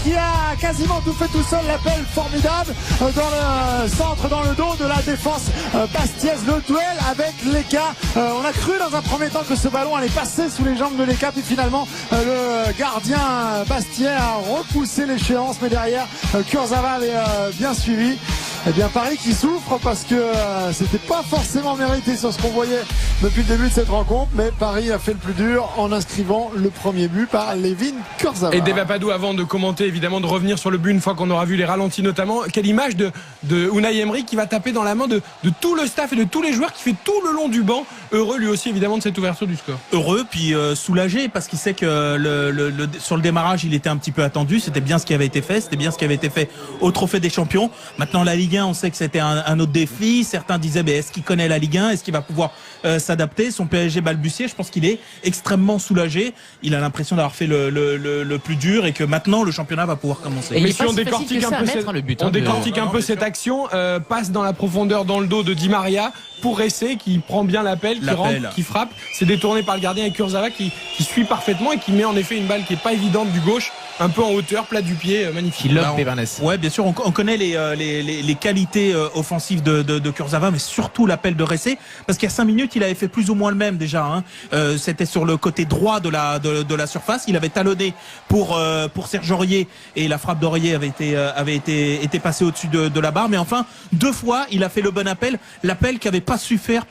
qui a quasiment tout fait tout seul, l'appel formidable dans le centre, dans le dos de la défense bastiaise. Le duel avec Leka. On a cru dans un premier temps que ce ballon allait passer sous les jambes de Leka, puis finalement le gardien bastien a repoussé l'échéance, mais derrière Kurzawa avait bien suivi. Eh bien Paris qui souffre parce que c'était pas forcément mérité sur ce qu'on voyait depuis le début de cette rencontre, mais Paris a fait le plus dur en inscrivant le premier but par Layvin Kurzawa. Et Deva Padou, avant de commenter, évidemment de revenir sur le but une fois qu'on aura vu les ralentis notamment, quelle image de Unai Emery qui va taper dans la main de tout le staff et de tous les joueurs, qui fait tout le long du banc, heureux lui aussi évidemment de cette ouverture du score. Heureux, puis soulagé, parce qu'il sait que sur le démarrage il était un petit peu attendu, c'était bien ce qui avait été fait, au Trophée des Champions. Maintenant la Ligue 1, on sait que c'était un autre défi. Certains disaient est-ce qu'il connaît la Ligue 1, est-ce qu'il va pouvoir s'adapter. Son PSG balbutiait, je pense qu'il est extrêmement soulagé, il a l'impression d'avoir fait le plus dur et que maintenant le championnat va pouvoir commencer. Mais si on décortique un peu cette action, passe dans la profondeur dans le dos de Di Maria pour Ressé qui prend bien l'appel, qui rentre, qui frappe, c'est détourné par le gardien et Kurzawa qui suit parfaitement et qui met en effet une balle qui est pas évidente du gauche, un peu en hauteur, plat du pied, magnifique. Ouais, bien sûr, on connaît les qualités offensives de Kurzawa, mais surtout l'appel de Ressé, parce qu'il y a 5 minutes il avait fait plus ou moins le même déjà. C'était sur le côté droit de la surface, il avait talonné pour Serge Aurier et la frappe d'Aurier avait été passée au-dessus de la barre, mais enfin 2 fois il a fait le bon appel, l'appel qui avait pas su faire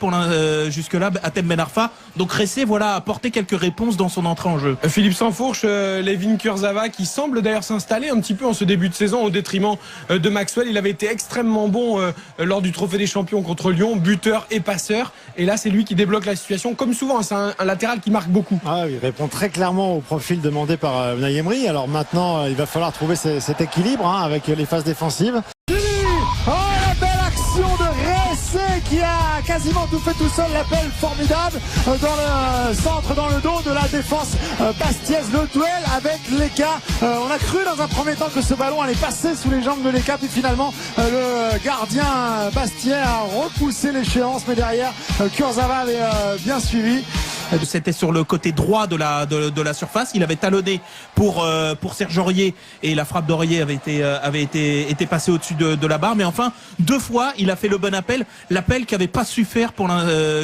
jusque-là Hatem Ben Arfa. Donc Ressé a apporté quelques réponses dans son entrée en jeu. Philippe Sansfourche, Layvin Kurzawa qui semble d'ailleurs s'installer un petit peu en ce début de saison au détriment de Maxwell. Il avait été extrêmement bon lors du Trophée des Champions contre Lyon, buteur et passeur, et là c'est lui qui débloque la situation comme souvent. C'est un latéral qui marque beaucoup. Il répond très clairement au profil demandé par Unai Emery. Alors maintenant il va falloir trouver cet équilibre avec les phases défensives. La belle action de Ressé qui a quasiment tout fait tout seul, l'appel formidable dans le centre, dans le dos de la défense bastiaise. Le duel avec Leka. On a cru dans un premier temps que ce ballon allait passer sous les jambes de Leka, puis finalement le gardien bastien a repoussé l'échéance, mais derrière Kurzawa avait bien suivi. C'était sur le côté droit de la surface, il avait talonné pour Serge Aurier et la frappe d'Aurier avait été passée au-dessus de la barre, mais enfin 2 fois il a fait le bon appel, l'appel qui avait pas su faire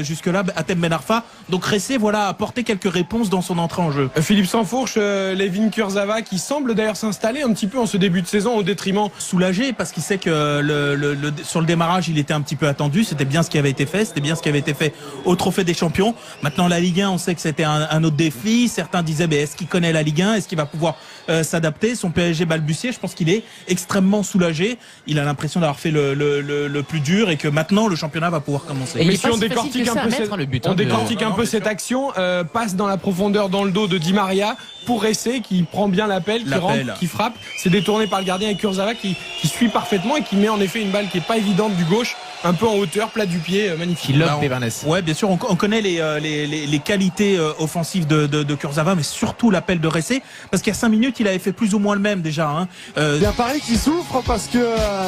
jusque-là Hatem Ben Arfa. Donc Ressé a apporté quelques réponses dans son entrée en jeu. Philippe Sansfourche, Layvin Kurzawa qui semble d'ailleurs s'installer un petit peu en ce début de saison au détriment. Soulagé, parce qu'il sait que sur le démarrage il était un petit peu attendu, c'était bien ce qui avait été fait, au Trophée des Champions. Maintenant la Ligue 1, on sait que c'était un autre défi. Certains disaient est-ce qu'il connaît la Ligue 1, est-ce qu'il va pouvoir s'adapter. Son PSG balbutiait, je pense qu'il est extrêmement soulagé, il a l'impression d'avoir fait le plus dur et que maintenant le championnat va pouvoir commencer. Mais si on décortique un peu cette action, passe dans la profondeur dans le dos de Di Maria pour Ressé qui prend bien l'appel, qui rentre, qui frappe, c'est détourné par le gardien et Kurzawa qui suit parfaitement et qui met en effet une balle qui est pas évidente du gauche, un peu en hauteur, plat du pied, magnifique. Ouais, bien sûr, on connaît les qualités offensives de Kurzawa, mais surtout l'appel de Ressé, parce qu'il y a 5 minutes il avait fait plus ou moins le même déjà. Bien Paris qui souffre parce que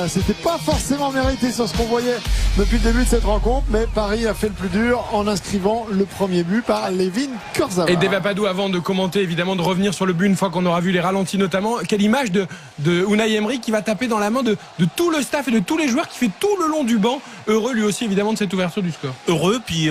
c'était pas forcément mérité sur ce qu'on voyait depuis le début de cette rencontre, mais Paris a fait le plus dur en inscrivant le premier but par Layvin Kurzawa. Et Deva Padou, avant de commenter, évidemment de revenir sur le but une fois qu'on aura vu les ralentis notamment, quelle image de Unai Emery qui va taper dans la main de tout le staff et de tous les joueurs, qui fait tout le long du banc, heureux lui aussi évidemment de cette ouverture du score. Heureux, puis